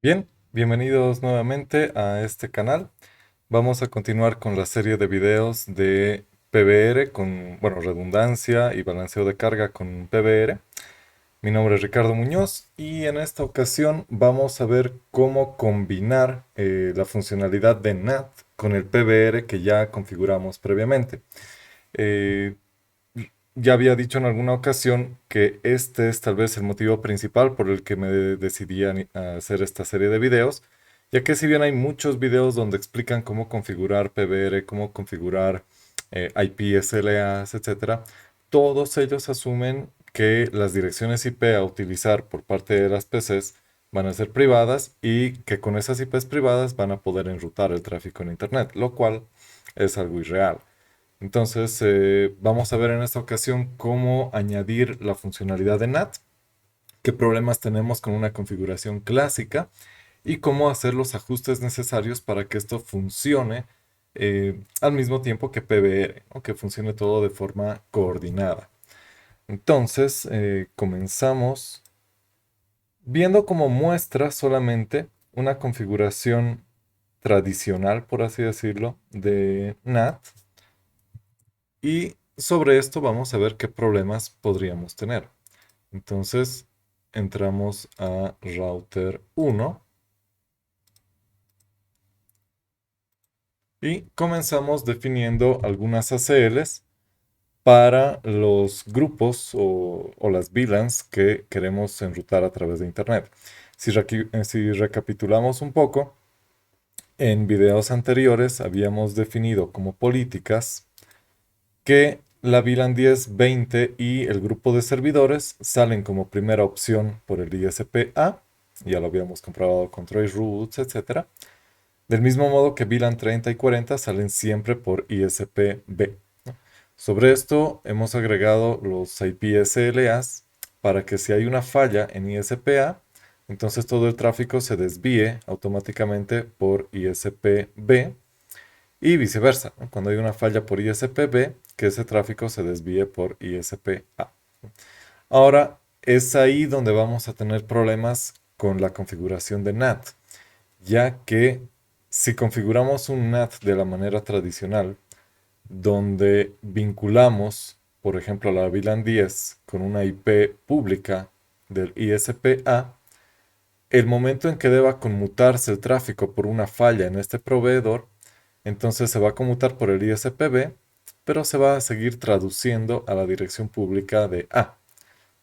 Bien, bienvenidos nuevamente a este canal. Vamos a continuar con la serie de videos de PBR con, bueno, redundancia y balanceo de carga con PBR. Mi nombre es Ricardo Muñoz y en esta ocasión vamos a ver cómo combinar la funcionalidad de NAT con el PBR que ya configuramos previamente. Eh, ya había dicho en alguna ocasión que este es tal vez el motivo principal por el que me decidí a hacer esta serie de videos, ya que si bien hay muchos videos donde explican cómo configurar PBR, cómo configurar IP, SLAs, etcétera, todos ellos asumen que las direcciones IP a utilizar por parte de las PCs van a ser privadas y que con esas IPs privadas van a poder enrutar el tráfico en Internet, lo cual es algo irreal. Entonces, vamos a ver en esta ocasión cómo añadir la funcionalidad de NAT, qué problemas tenemos con una configuración clásica y cómo hacer los ajustes necesarios para que esto funcione al mismo tiempo que PBR, ¿no? Que funcione todo de forma coordinada. Entonces, comenzamos viendo como muestra solamente una configuración tradicional, por así decirlo, de NAT. Y sobre esto vamos a ver qué problemas podríamos tener. Entonces, entramos a router 1 y comenzamos definiendo algunas ACLs para los grupos o las VLANs que queremos enrutar a través de Internet. Si recapitulamos un poco, en videos anteriores habíamos definido como políticas que la VLAN 1020 y el grupo de servidores salen como primera opción por el ISP-A, ya lo habíamos comprobado con traceroutes, etc. Del mismo modo que VLAN 30 y 40 salen siempre por ISP-B. Sobre esto hemos agregado los IP SLAs para que si hay una falla en ISP-A, entonces todo el tráfico se desvíe automáticamente por ISP-B y viceversa, ¿no? Cuando hay una falla por ISP-B, que ese tráfico se desvíe por ISP-A. Ahora, es ahí donde vamos a tener problemas con la configuración de NAT, ya que si configuramos un NAT de la manera tradicional, donde vinculamos, por ejemplo, la VLAN 10 con una IP pública del ISP-A, el momento en que deba conmutarse el tráfico por una falla en este proveedor, entonces se va a conmutar por el ISP-B, pero se va a seguir traduciendo a la dirección pública de A,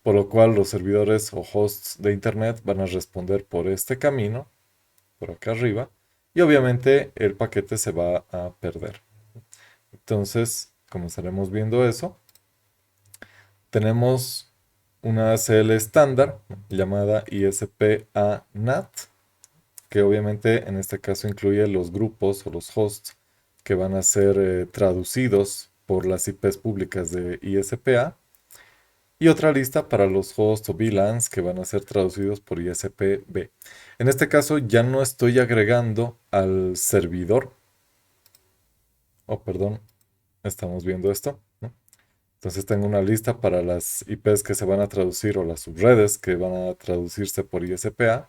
por lo cual los servidores o hosts de Internet van a responder por este camino, por acá arriba, y obviamente el paquete se va a perder. Entonces, comenzaremos viendo eso. Tenemos una ACL estándar llamada ISP-A NAT, que obviamente en este caso incluye los grupos o los hosts que van a ser traducidos por las IPs públicas de ISP-A y otra lista para los hosts o VLANs que van a ser traducidos por ISP-B. En este caso ya no estoy agregando al servidor, perdón, estamos viendo esto, ¿no? Entonces tengo una lista para las IPs que se van a traducir o las subredes que van a traducirse por ISP-A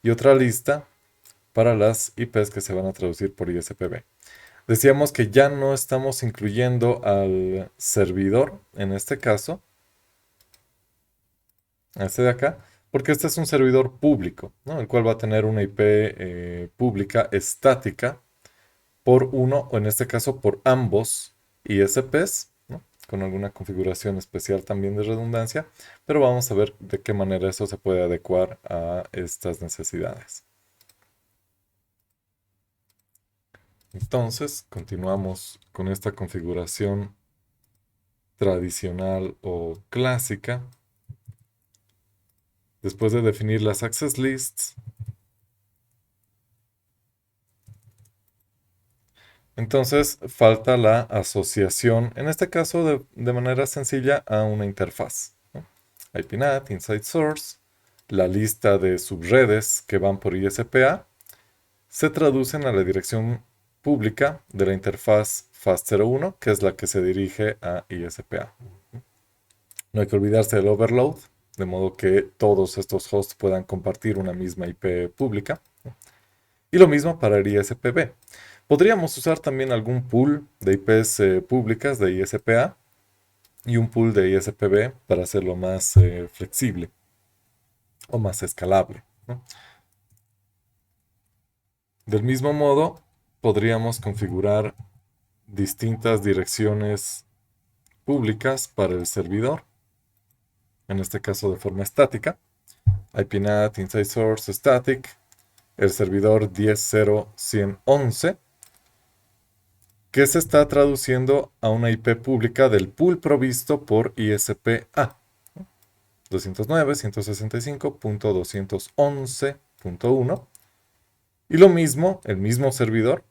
y otra lista para las IPs que se van a traducir por ISP-B. Decíamos que ya no estamos incluyendo al servidor, en este caso, a este de acá, porque este es un servidor público, ¿no? El cual va a tener una IP pública estática por uno, o en este caso por ambos ISPs, ¿no? Con alguna configuración especial también de redundancia, pero vamos a ver de qué manera eso se puede adecuar a estas necesidades. Entonces, continuamos con esta configuración tradicional o clásica. Después de definir las access lists, entonces falta la asociación, en este caso de manera sencilla, a una interfaz, ¿no? IPNAT, Inside Source, la lista de subredes que van por ISPA, se traducen a la dirección pública de la interfaz FAST01, que es la que se dirige a ISPA. No hay que olvidarse del overload, de modo que todos estos hosts puedan compartir una misma IP pública. Y lo mismo para el ISPB. Podríamos usar también algún pool de IPs públicas de ISPA y un pool de ISPB para hacerlo más flexible o más escalable, ¿no? Del mismo modo, podríamos configurar distintas direcciones públicas para el servidor, en este caso de forma estática. IPNAT, Inside Source, Static, el servidor 10.0.111, que se está traduciendo a una IP pública del pool provisto por ISPA. 209.165.211.1. Y lo mismo, el mismo servidor,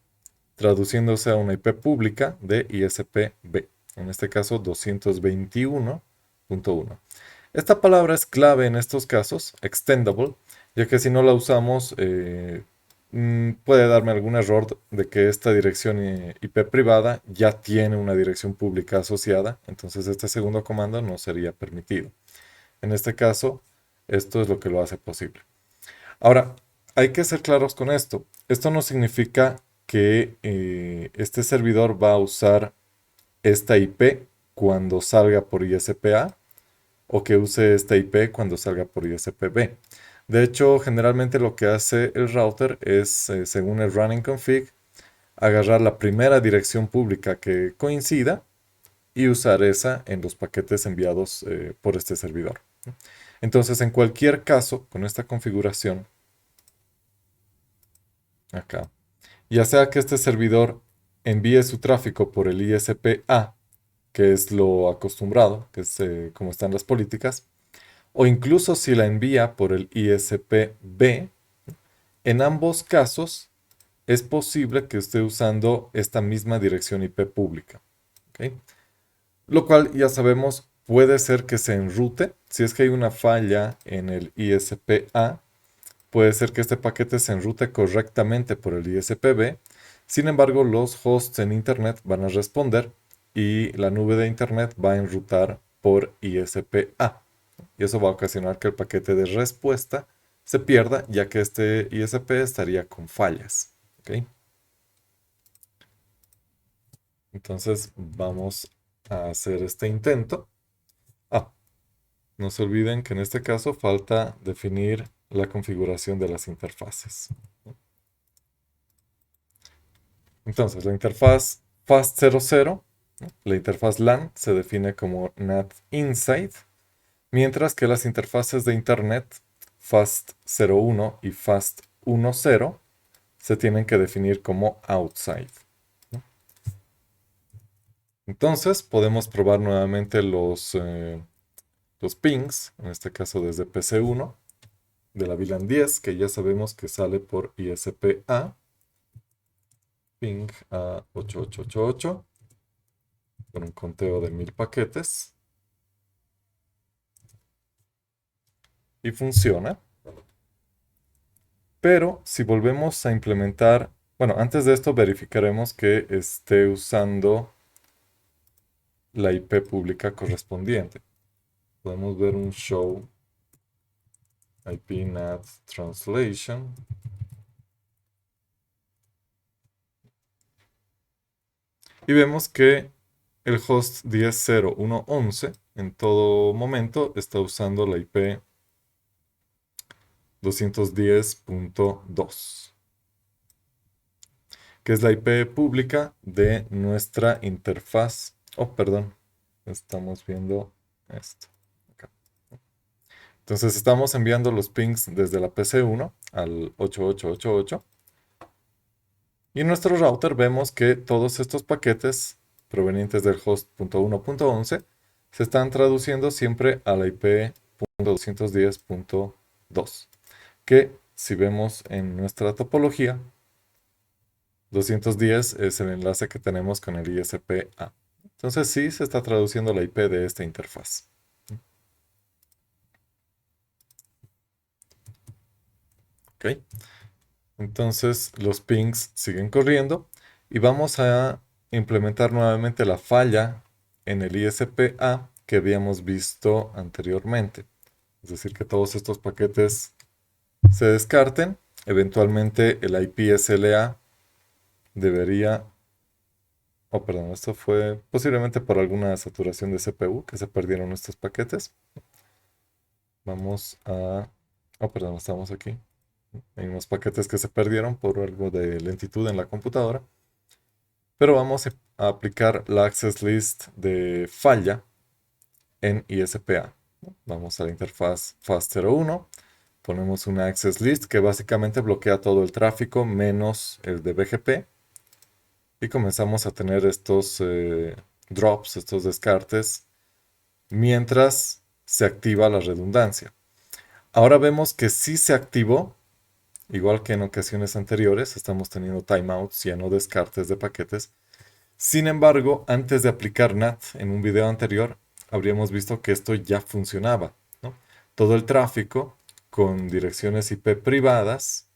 traduciéndose a una IP pública de ISPB, en este caso 221.1. Esta palabra es clave en estos casos, extendable, ya que si no la usamos puede darme algún error de que esta dirección IP privada ya tiene una dirección pública asociada, entonces este segundo comando no sería permitido. En este caso, esto es lo que lo hace posible. Ahora, hay que ser claros con esto. Esto no significa que este servidor va a usar esta IP cuando salga por ISPA o que use esta IP cuando salga por ISPB. De hecho, generalmente lo que hace el router es, según el running config, agarrar la primera dirección pública que coincida y usar esa en los paquetes enviados por este servidor. Entonces, en cualquier caso, con esta configuración, acá, ya sea que este servidor envíe su tráfico por el ISPA, que es lo acostumbrado, que es como están las políticas, o incluso si la envía por el ISPB, en ambos casos es posible que esté usando esta misma dirección IP pública. ¿Ok? Lo cual ya sabemos puede ser que se enrute. Si es que hay una falla en el ISPA, puede ser que este paquete se enrute correctamente por el ISPB. Sin embargo, los hosts en Internet van a responder y la nube de Internet va a enrutar por ISPA. Y eso va a ocasionar que el paquete de respuesta se pierda, ya que este ISP estaría con fallas. ¿Ok? Entonces vamos a hacer este intento. Ah, no se olviden que en este caso falta definir la configuración de las interfaces. Entonces, la interfaz FAST00, ¿no? La interfaz LAN se define como NAT Inside, mientras que las interfaces de Internet FAST01 y FAST10 se tienen que definir como Outside, ¿no? Entonces, podemos probar nuevamente los pings, en este caso desde PC1, de la VLAN 10, que ya sabemos que sale por ISPA, ping a 8888, con un conteo de 1000 paquetes, y funciona. Pero si volvemos a implementar, bueno, antes de esto verificaremos que esté usando la IP pública correspondiente. Podemos ver un show IPNAT translation. Y vemos que el host 10.0.1.11 en todo momento está usando la IP 210.2, que es la IP pública de nuestra interfaz. Oh, perdón, estamos viendo esto. Acá. Entonces estamos enviando los pings desde la PC1 al 8888. Y en nuestro router vemos que todos estos paquetes provenientes del host .1.11 se están traduciendo siempre a la IP .210.2, que si vemos en nuestra topología, 210 es el enlace que tenemos con el ISPA. Entonces sí se está traduciendo la IP de esta interfaz. ¿Ok? Entonces los pings siguen corriendo y vamos a implementar nuevamente la falla en el ISPA que habíamos visto anteriormente. es decir, que todos estos paquetes se descarten. Eventualmente el IP SLA debería, oh perdón, esto fue posiblemente por alguna saturación de CPU que se perdieron estos paquetes. Vamos a, oh perdón, estamos aquí. Hay unos paquetes que se perdieron por algo de lentitud en la computadora. Pero vamos a aplicar la access list de falla en ISPA. Vamos a la interfaz FAST01. Ponemos una access list que básicamente bloquea todo el tráfico menos el de BGP. Y comenzamos a tener estos drops, estos descartes, mientras se activa la redundancia. Ahora vemos que sí se activó, igual que en ocasiones anteriores, estamos teniendo timeouts, ya no descartes de paquetes. Sin embargo, antes de aplicar NAT en un video anterior, habríamos visto que esto ya funcionaba, ¿no? Todo el tráfico con direcciones IP privadas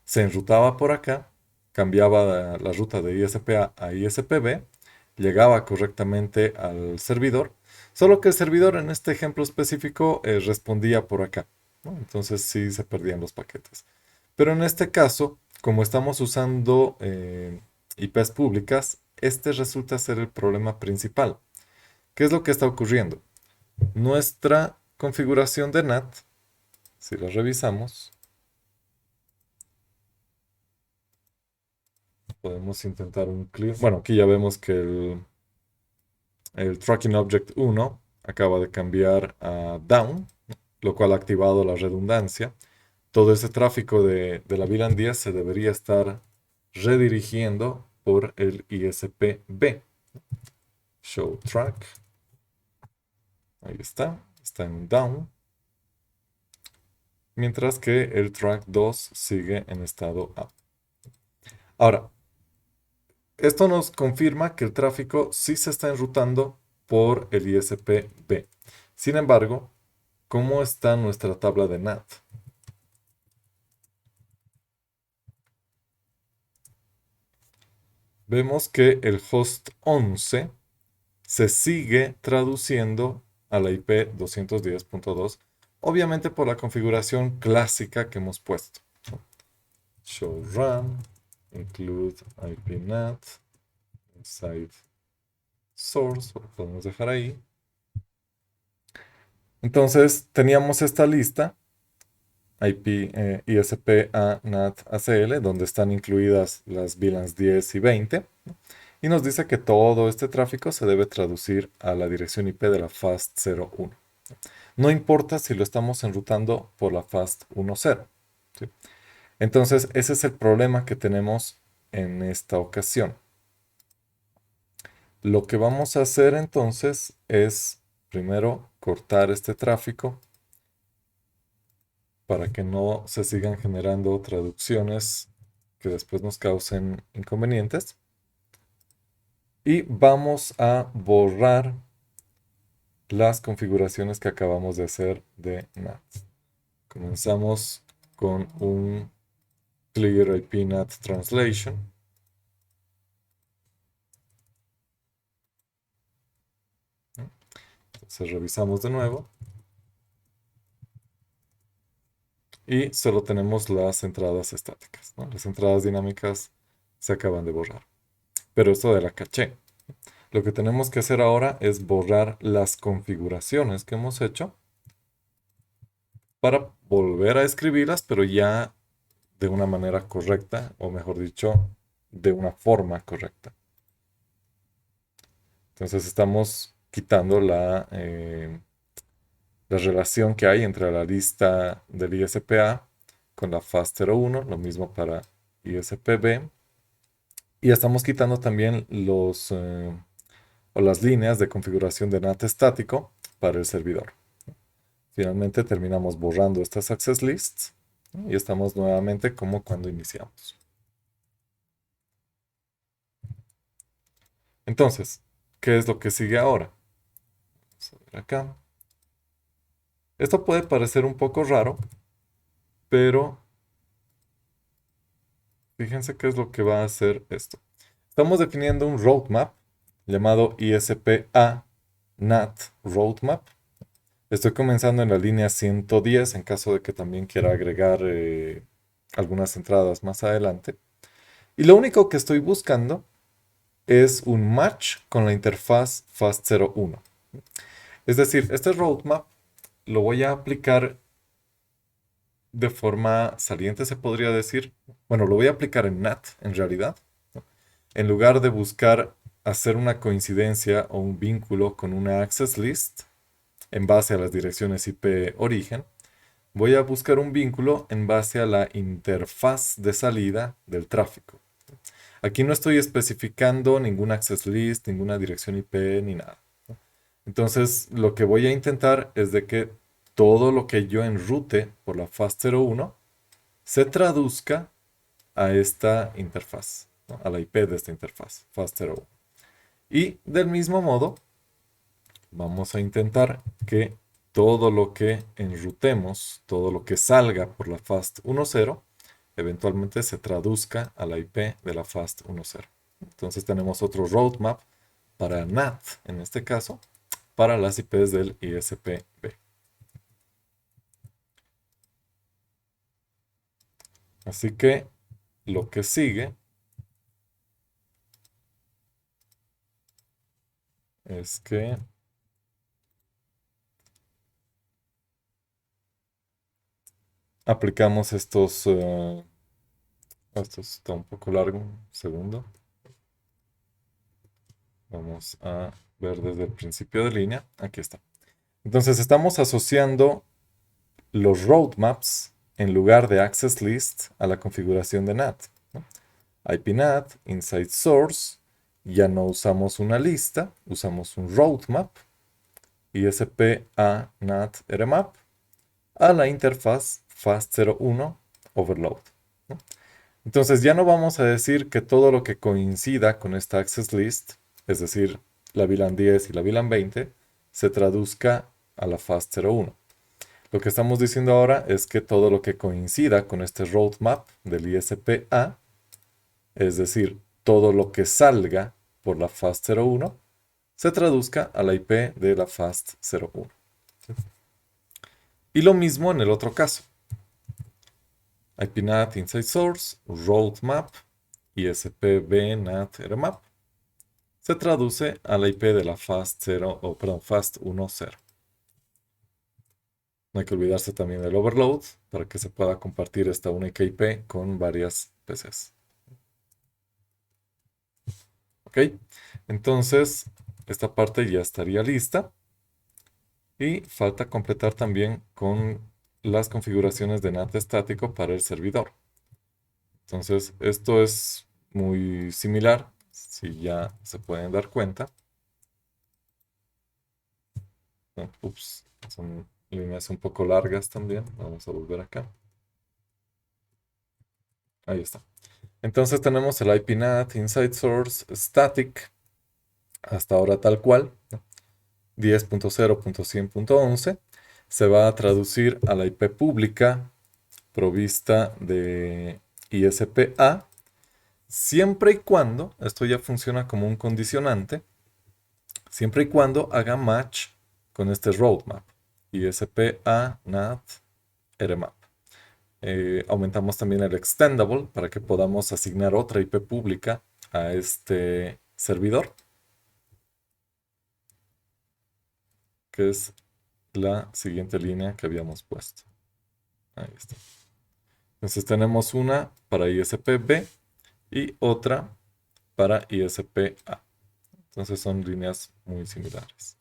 se enrutaba por acá, cambiaba la ruta de ISPA a ISPB, llegaba correctamente al servidor, solo que el servidor en este ejemplo específico respondía por acá, ¿no? Entonces sí se perdían los paquetes. Pero en este caso, como estamos usando IPs públicas, este resulta ser el problema principal. ¿Qué es lo que está ocurriendo? Nuestra configuración de NAT, si la revisamos, podemos intentar un clear. Bueno, aquí ya vemos que el tracking object 1 acaba de cambiar a down, lo cual ha activado la redundancia. Todo ese tráfico de la VLAN 10 se debería estar redirigiendo por el ISP-B. Show track. Ahí está en down. Mientras que el track 2 sigue en estado up. Ahora, esto nos confirma que el tráfico sí se está enrutando por el ISP-B. Sin embargo, ¿cómo está nuestra tabla de NAT? Vemos que el host 11 se sigue traduciendo a la IP 210.2, obviamente por la configuración clásica que hemos puesto. Show run, include IP NAT, inside source, lo podemos dejar ahí. Entonces teníamos esta lista IP ISP A NAT ACL, donde están incluidas las VLANs 10 y 20, y nos dice que todo este tráfico se debe traducir a la dirección IP de la FAST01. No importa si lo estamos enrutando por la FAST10. ¿Sí? Entonces, ese es el problema que tenemos en esta ocasión. Lo que vamos a hacer entonces es primero cortar este tráfico para que no se sigan generando traducciones que después nos causen inconvenientes. Y vamos a borrar las configuraciones que acabamos de hacer de NAT. Comenzamos con un clear IP NAT translation. Entonces revisamos de nuevo. Y solo tenemos las entradas estáticas, ¿no? Las entradas dinámicas se acaban de borrar. Pero esto de la caché. Lo que tenemos que hacer ahora es borrar las configuraciones que hemos hecho para volver a escribirlas, pero ya de una manera correcta, o mejor dicho, de una forma correcta. Entonces estamos quitando la relación que hay entre la lista del ISPA con la FAST01, lo mismo para ISPB. Y estamos quitando también o las líneas de configuración de NAT estático para el servidor. Finalmente terminamos borrando estas access lists, ¿no? Y estamos nuevamente como cuando iniciamos. Entonces, ¿qué es lo que sigue ahora? Vamos a ver acá. Esto puede parecer un poco raro, pero fíjense qué es lo que va a hacer esto. Estamos definiendo un roadmap llamado ISPA NAT Roadmap. Estoy comenzando en la línea 110 en caso de que también quiera agregar algunas entradas más adelante. Y lo único que estoy buscando es un match con la interfaz FAST01. Es decir, este roadmap lo voy a aplicar de forma saliente, se podría decir. Bueno, lo voy a aplicar en NAT, en realidad. En lugar de buscar hacer una coincidencia o un vínculo con una access list en base a las direcciones IP origen, voy a buscar un vínculo en base a la interfaz de salida del tráfico. Aquí no estoy especificando ningún access list, ninguna dirección IP ni nada. Entonces, lo que voy a intentar es de que todo lo que yo enrute por la FAST01 se traduzca a esta interfaz, ¿no? A la IP de esta interfaz, FAST01. Y del mismo modo, vamos a intentar que todo lo que enrutemos, todo lo que salga por la FAST10, eventualmente se traduzca a la IP de la FAST10. Entonces tenemos otro roadmap para NAT, en este caso, para las IPs del ISP-B. Así que lo que sigue es que aplicamos estos... esto está un poco largo, un segundo. Vamos a ver desde el principio de línea. Aquí está. Entonces estamos asociando los roadmaps en lugar de access list a la configuración de NAT, ¿no? IPNAT, inside source, ya no usamos una lista, usamos un roadmap, ISP a NAT RMAP, a la interfaz FAST01 overload, ¿no? Entonces ya no vamos a decir que todo lo que coincida con esta access list, es decir, la VLAN 10 y la VLAN 20, se traduzca a la FAST01. Lo que estamos diciendo ahora es que todo lo que coincida con este roadmap del ISP-A, es decir, todo lo que salga por la FAST01, se traduzca a la IP de la FAST01. Y lo mismo en el otro caso. IPNAT inside source, roadmap, ISP-B NAT RMAP, se traduce a la IP de la FAST0, o perdón, FAST10. No hay que olvidarse también del overload para que se pueda compartir esta única IP con varias PCs. ¿Ok? Entonces, esta parte ya estaría lista. Y falta completar también con las configuraciones de NAT estático para el servidor. Entonces, esto es muy similar, si ya se pueden dar cuenta. No, ups, son líneas un poco largas también. Vamos a volver acá. Ahí está. Entonces tenemos el IPNAT, Inside Source, Static, hasta ahora tal cual, ¿no? 10.0.100.11. Se va a traducir a la IP pública provista de ISP-A, siempre y cuando, esto ya funciona como un condicionante, siempre y cuando haga match con este roadmap, ISP-A, NAT, RMAP. Aumentamos también el extendable para que podamos asignar otra IP pública a este servidor, que es la siguiente línea que habíamos puesto. Ahí está. Entonces tenemos una para ISP-B y otra para ISP-A. Entonces son líneas muy similares.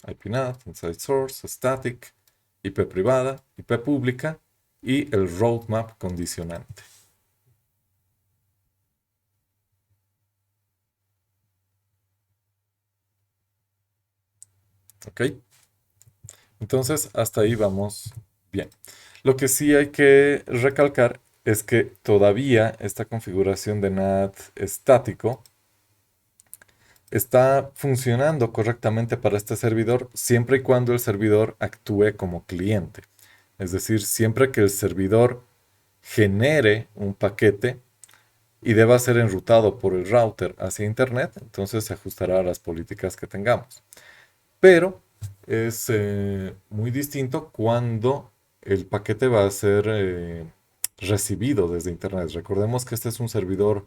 IPNAT, Inside Source, Static, IP privada, IP pública y el roadmap condicionante. ¿Ok? Entonces hasta ahí vamos bien. Lo que sí hay que recalcar es que todavía esta configuración de NAT estático está funcionando correctamente para este servidor siempre y cuando el servidor actúe como cliente. Es decir, siempre que el servidor genere un paquete y deba ser enrutado por el router hacia Internet, entonces se ajustará a las políticas que tengamos. Pero es muy distinto cuando el paquete va a ser recibido desde Internet. Recordemos que este es un servidor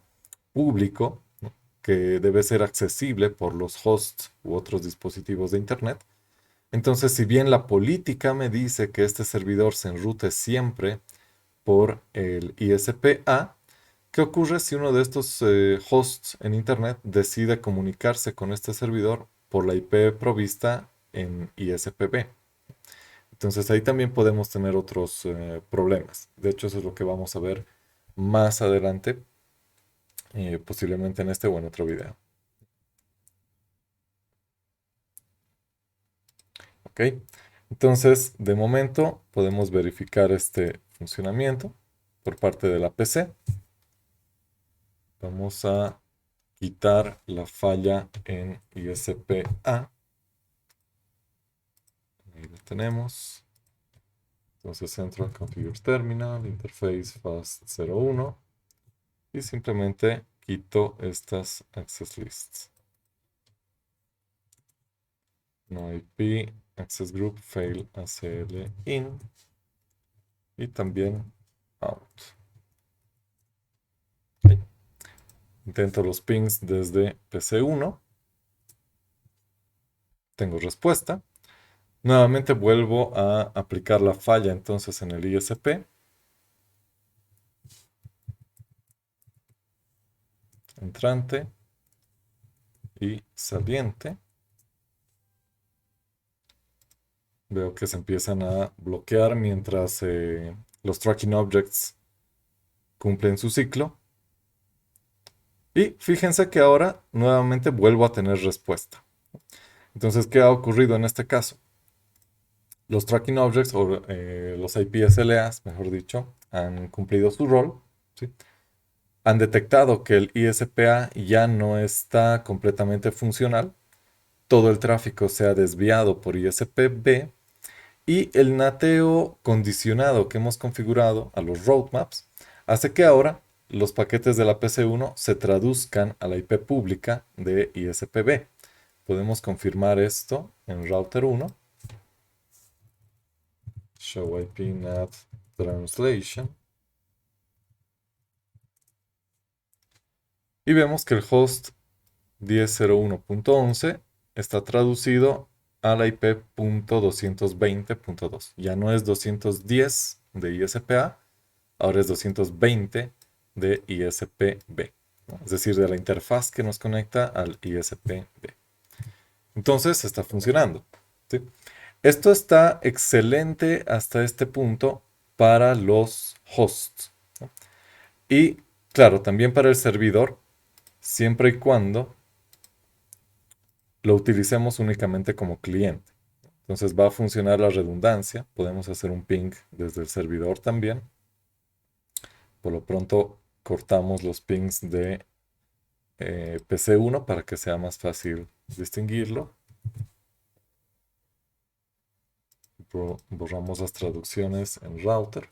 público, ¿no?, que debe ser accesible por los hosts u otros dispositivos de Internet. Entonces, si bien la política me dice que este servidor se enrute siempre por el ISP-A, ¿qué ocurre si uno de estos hosts en Internet decide comunicarse con este servidor por la IP provista en ISP-B? Entonces ahí también podemos tener otros problemas. De hecho, eso es lo que vamos a ver más adelante, posiblemente en este o en otro video. ¿Ok? Entonces, de momento podemos verificar este funcionamiento por parte de la PC. Vamos a quitar la falla en ISP-A. Ahí lo tenemos. Entonces entro a Configure Terminal, Interface Fast01 y simplemente quito estas access lists. No IP, access group, fail ACL in y también out. Okay. Intento los pings desde PC1. Tengo respuesta. Nuevamente vuelvo a aplicar la falla entonces en el ISP. Entrante y saliente. Veo que se empiezan a bloquear mientras los tracking objects cumplen su ciclo. Y fíjense que ahora nuevamente vuelvo a tener respuesta. Entonces, ¿qué ha ocurrido en este caso? Los tracking objects o los IPSLAs, mejor dicho, han cumplido su rol, ¿sí? Han detectado que el ISPA ya no está completamente funcional. Todo el tráfico se ha desviado por ISP-B y el nateo condicionado que hemos configurado a los roadmaps hace que ahora los paquetes de la PC1 se traduzcan a la IP pública de ISP-B. Podemos confirmar esto en router 1. Show IP NAT translation. Y vemos que el host 10.0.1.11 está traducido a la IP.220.2. Ya no es 210 de ISPA, ahora es 220 de ISP-B, ¿no? Es decir, de la interfaz que nos conecta al ISP-B. Entonces está funcionando, ¿sí? Esto está excelente hasta este punto para los hosts, ¿no? Y claro, también para el servidor, siempre y cuando lo utilicemos únicamente como cliente. Entonces va a funcionar la redundancia. Podemos hacer un ping desde el servidor también. Por lo pronto cortamos los pings de PC1 para que sea más fácil distinguirlo. Borramos las traducciones en router.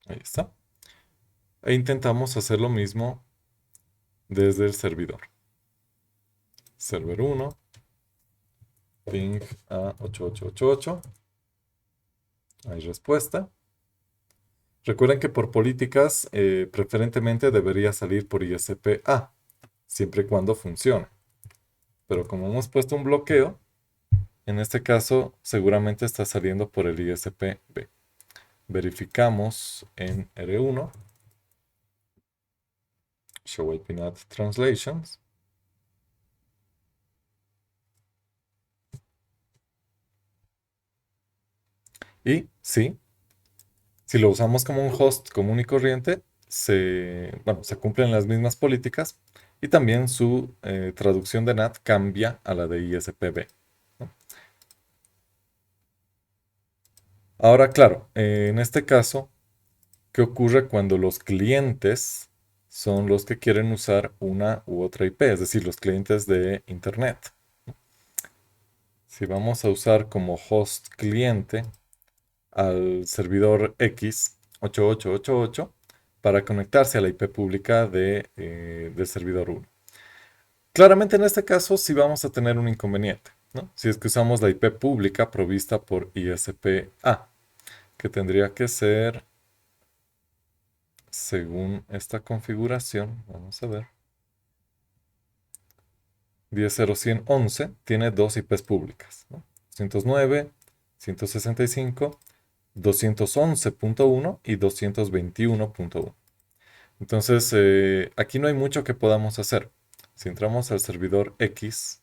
Ahí está. E intentamos hacer lo mismo desde el servidor. Server 1, ping a 8888. Hay respuesta. Recuerden que por políticas, preferentemente debería salir por ISP-A, siempre y cuando funcione. Pero como hemos puesto un bloqueo, en este caso seguramente está saliendo por el ISP-B. Verificamos en R1, Show IP NAT Translations. Y sí, si lo usamos como un host común y corriente, se cumplen las mismas políticas y también su traducción de NAT cambia a la de ISP-B, ¿no? Ahora, claro, en este caso, ¿qué ocurre cuando los clientes son los que quieren usar una u otra IP? Es decir, los clientes de Internet. Si vamos a usar como host cliente al servidor X, 8888 para conectarse a la IP pública del servidor 1. Claramente en este caso sí vamos a tener un inconveniente, ¿no? Si es que usamos la IP pública provista por ISPA, que tendría que ser, según esta configuración, vamos a ver, 10.0.111 tiene dos IPs públicas, ¿no? 209, 165, 211.1 y 221.1. Entonces, aquí no hay mucho que podamos hacer. Si entramos al servidor X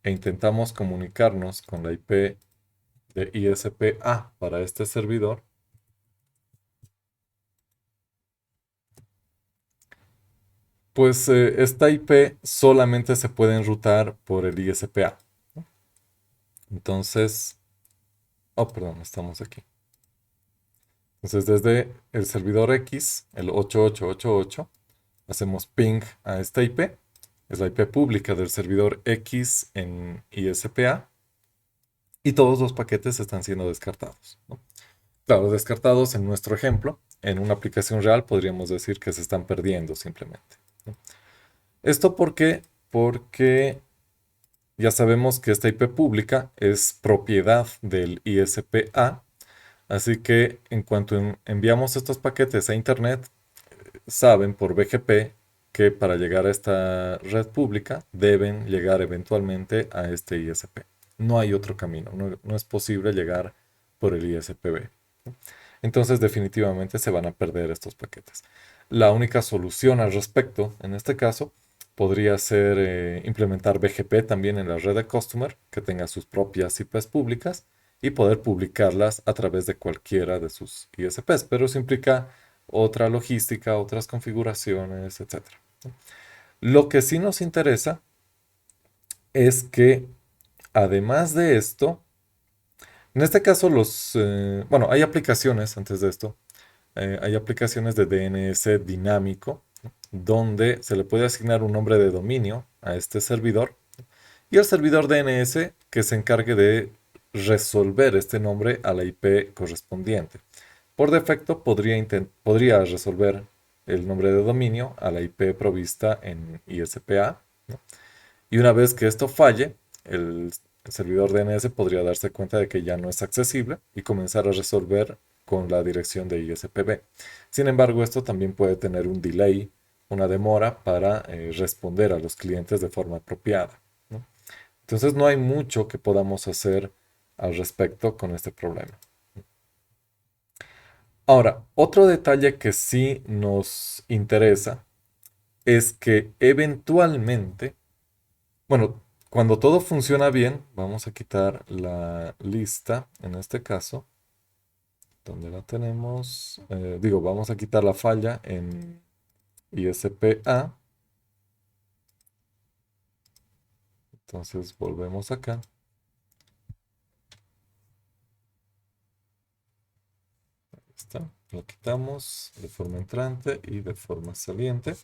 e intentamos comunicarnos con la IP de ISPA para este servidor, pues esta IP solamente se puede enrutar por el ISPA. Entonces, oh, perdón, estamos aquí. Entonces, desde el servidor X, el 8888, hacemos ping a esta IP. Es la IP pública del servidor X en ISPA. Y todos los paquetes están siendo descartados, ¿no? Claro, descartados en nuestro ejemplo. En una aplicación real podríamos decir que se están perdiendo simplemente, ¿no? ¿Esto por qué? Porque ya sabemos que esta IP pública es propiedad del ISPA, así que en cuanto enviamos estos paquetes a Internet, saben por BGP que para llegar a esta red pública deben llegar eventualmente a este ISP. No hay otro camino, no es posible llegar por el ISPB. Entonces definitivamente se van a perder estos paquetes. La única solución al respecto, en este caso, podría ser implementar BGP también en la red de Customer, que tenga sus propias IPs públicas y poder publicarlas a través de cualquiera de sus ISPs, pero eso implica otra logística, otras configuraciones, etcétera. Lo que sí nos interesa es que, además de esto, en este caso bueno, hay aplicaciones antes de esto, hay aplicaciones de DNS dinámico, ¿no? Donde se le puede asignar un nombre de dominio a este servidor y el servidor DNS que se encargue de resolver este nombre a la IP correspondiente. Por defecto podría resolver el nombre de dominio a la IP provista en ISPA, ¿no? Y una vez que esto falle, el servidor DNS podría darse cuenta de que ya no es accesible y comenzar a resolver con la dirección de ISPB. Sin embargo, esto también puede tener un delay, una demora para responder a los clientes de forma apropiada, ¿no? Entonces no hay mucho que podamos hacer al respecto con este problema. Ahora, otro detalle que sí nos interesa es que eventualmente, bueno, cuando todo funciona bien, vamos a quitar la lista, en este caso, donde la tenemos, digo, vamos a quitar la falla en ISPA. Entonces volvemos acá. Ahí está. Lo quitamos de forma entrante y de forma saliente.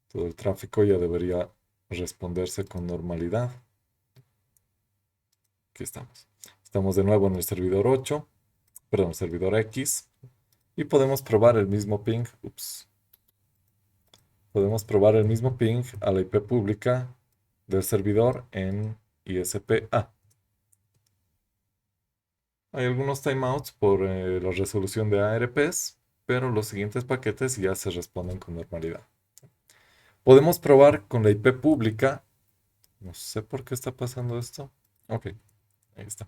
Todo el tráfico ya debería responderse con normalidad. Aquí estamos. Estamos de nuevo en el servidor 8, perdón, servidor X. Y podemos probar el mismo ping. Ups. Podemos probar el mismo ping a la IP pública del servidor en ISPA. Hay algunos timeouts por la resolución de ARPs, pero los siguientes paquetes ya se responden con normalidad. Podemos probar con la IP pública. No sé por qué está pasando esto. Ok, ahí está.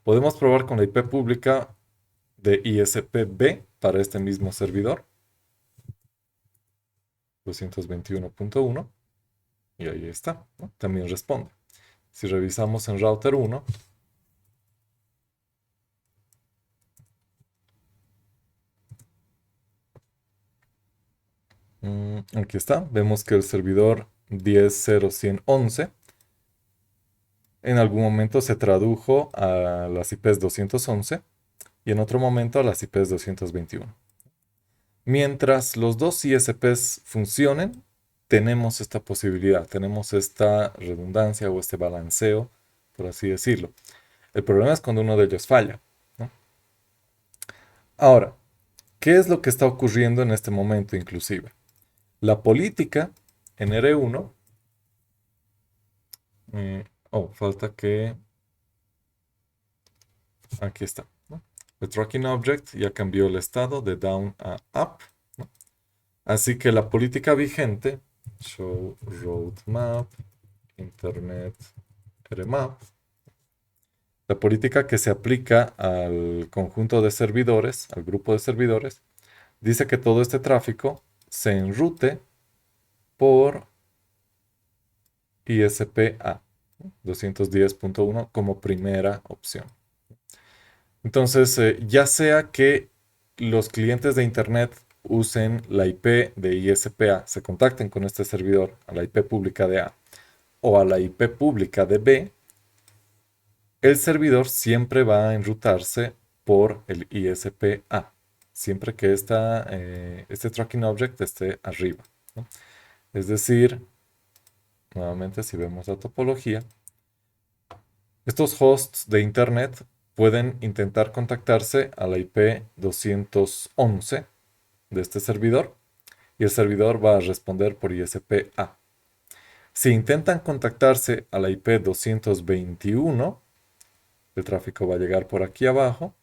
Podemos probar con la IP pública de ISPB para este mismo servidor. 221.1. Y ahí está, ¿no? También responde. Si revisamos en router 1, aquí está, vemos que el servidor 10.0.111 en algún momento se tradujo a las IPs 211 y en otro momento a las IPs 221. Mientras los dos ISPs funcionen, tenemos esta posibilidad, tenemos esta redundancia o este balanceo, por así decirlo. El problema es cuando uno de ellos falla, ¿no? Ahora, ¿qué es lo que está ocurriendo en este momento inclusive? La política en R1, eh, falta que, aquí está, ¿no? El tracking object ya cambió el estado de down a up, ¿no? Así que la política vigente, show roadmap, internet remap, la política que se aplica al conjunto de servidores, al grupo de servidores, dice que todo este tráfico se enrute por ISPA 210.1 como primera opción. Entonces, ya sea que los clientes de Internet usen la IP de ISPA, se contacten con este servidor a la IP pública de A o a la IP pública de B, el servidor siempre va a enrutarse por el ISPA, siempre que este tracking object esté arriba, ¿no? Es decir, nuevamente si vemos la topología, estos hosts de Internet pueden intentar contactarse a la IP 211 de este servidor y el servidor va a responder por ISPA. Si intentan contactarse a la IP 221, el tráfico va a llegar por aquí abajo,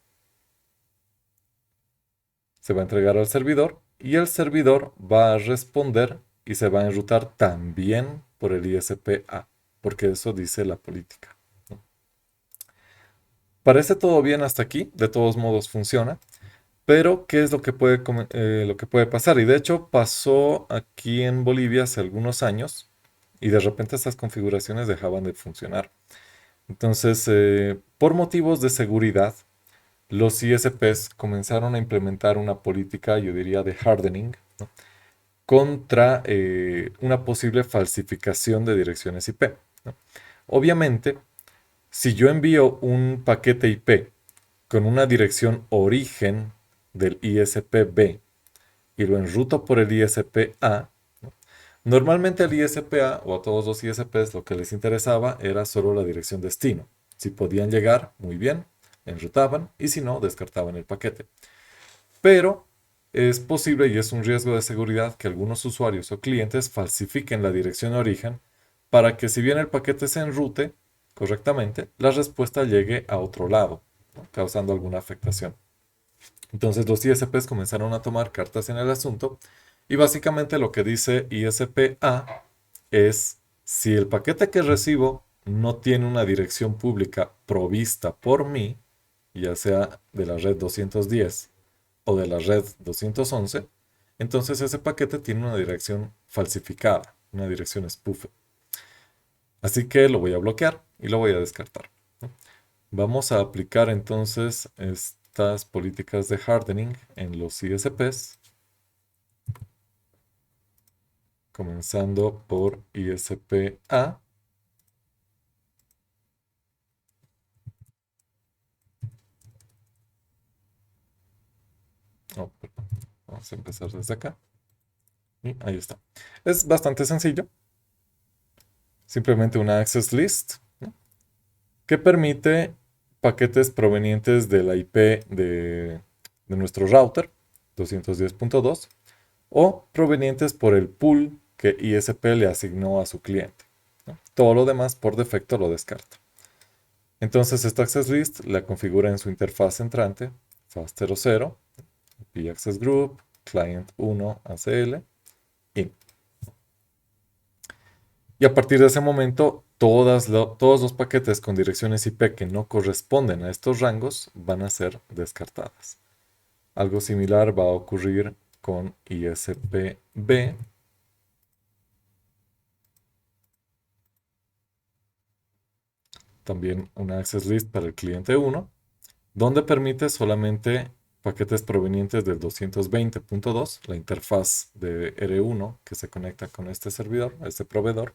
se va a entregar al servidor y el servidor va a responder y se va a enrutar también por el ISPA, porque eso dice la política. Parece todo bien hasta aquí, de todos modos funciona, pero ¿qué es lo que puede pasar? Y de hecho pasó aquí en Bolivia hace algunos años y de repente estas configuraciones dejaban de funcionar. Entonces, por motivos de seguridad, los ISPs comenzaron a implementar una política, yo diría, de hardening, ¿no? Contra una posible falsificación de direcciones IP, ¿no? Obviamente, si yo envío un paquete IP con una dirección origen del ISP-B y lo enruto por el ISP-A, ¿no? Normalmente al ISP-A o a todos los ISPs lo que les interesaba era solo la dirección destino. Si podían llegar, muy bien, enrutaban y si no, descartaban el paquete. Pero es posible y es un riesgo de seguridad que algunos usuarios o clientes falsifiquen la dirección de origen para que si bien el paquete se enrute correctamente, la respuesta llegue a otro lado, ¿no? Causando alguna afectación. Entonces los ISPs comenzaron a tomar cartas en el asunto y básicamente lo que dice ISPA es si el paquete que recibo no tiene una dirección pública provista por mí, ya sea de la red 210 o de la red 211, entonces ese paquete tiene una dirección falsificada, una dirección spoof. Así que lo voy a bloquear y lo voy a descartar, ¿no? Vamos a aplicar entonces estas políticas de hardening en los ISPs, comenzando por ISP-A. Oh, perdón. Vamos a empezar desde acá. Y ahí está. Es bastante sencillo. Simplemente una access list, ¿no? Que permite paquetes provenientes de la IP de nuestro router 210.2 o provenientes por el pool que ISP le asignó a su cliente, ¿no? Todo lo demás por defecto lo descarta. Entonces esta access list la configura en su interfaz entrante, fast00, IP access group, client 1 ACL, in. Y a partir de ese momento, todos los paquetes con direcciones IP que no corresponden a estos rangos van a ser descartadas. Algo similar va a ocurrir con ISP-B. También una access list para el cliente 1, donde permite solamente paquetes provenientes del 220.2, la interfaz de R1 que se conecta con este servidor, a este proveedor,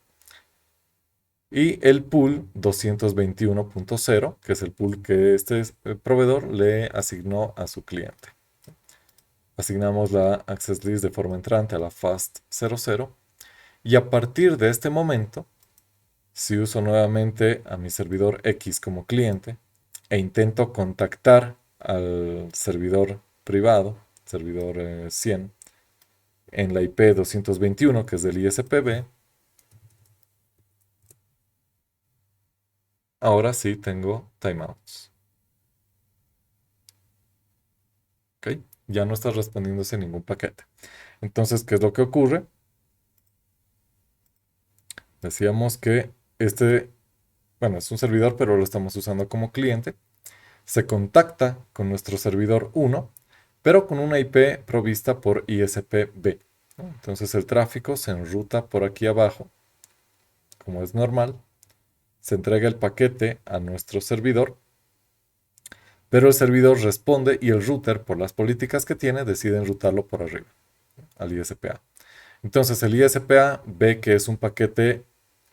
y el pool 221.0, que es el pool que este proveedor le asignó a su cliente. Asignamos la access list de forma entrante a la fast00 y a partir de este momento, si uso nuevamente a mi servidor X como cliente e intento contactar al servidor privado, servidor 100, en la IP 221, que es del ISPB, ahora sí tengo timeouts. ¿Ok? Ya no está respondiéndose ningún paquete. Entonces, ¿qué es lo que ocurre? Decíamos que este, bueno, es un servidor, pero lo estamos usando como cliente. Se contacta con nuestro servidor 1, pero con una IP provista por ISP-B. ¿No? Entonces el tráfico se enruta por aquí abajo, como es normal. Se entrega el paquete a nuestro servidor, pero el servidor responde y el router, por las políticas que tiene, decide enrutarlo por arriba, al ISPA. Entonces el ISPA ve que es un paquete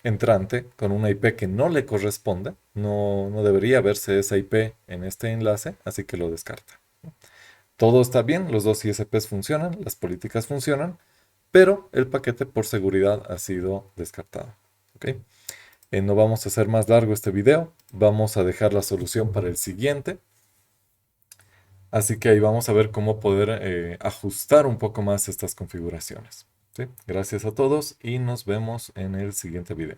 entrante con una IP que no le corresponde, no debería verse esa IP en este enlace, así que lo descarta. Todo está bien, los dos ISPs funcionan, las políticas funcionan, pero el paquete por seguridad ha sido descartado. ¿Ok? No vamos a hacer más largo este video, vamos a dejar la solución para el siguiente. Así que ahí vamos a ver cómo poder ajustar un poco más estas configuraciones. ¿Sí? Gracias a todos y nos vemos en el siguiente video.